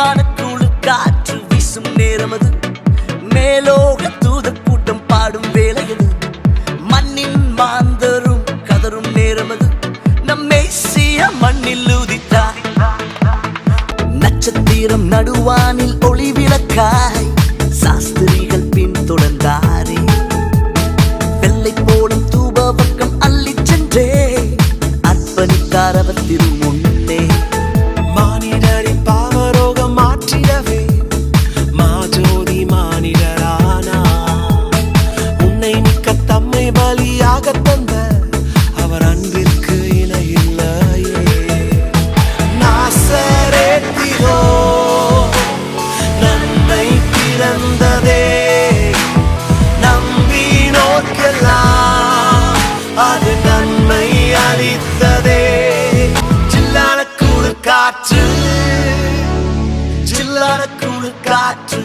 ஜில்லான குளிர் காற்று வீசும் நேரமது, மேலோக தூத கூட்டம் பாடும் வேலையது, மண்ணின் மாந்தரும் கதரும் நேரமது, நம் மேசியா மண்ணில் உதித்தார். நட்சத்திரம் நடுவானில் ஒளி விளக்காய் சாஸ்திரிகள் பின்தொடர்ந்தாரே, வெள்ளை போடும் தூப பக்கம் அள்ளி சென்றே அர்ப்பணித்தார் அவர் திருமுன்னே. மானிடரின் பாவரோகம் மாற்றிடவே மாஜோதி மானிடரானா, உன்னை மிக்க தம்மை பலியாக தந்த அவர் அன்பிற்கு இணையில்லையே. நாசரேத்திலோ நன்மை பிறந்ததே, நம்பினோர்க்கெல்லாம் அது நன்மை அளித்ததே. ஜில்லான குளிர் காற்று, ஜில்லான குளிர் காற்று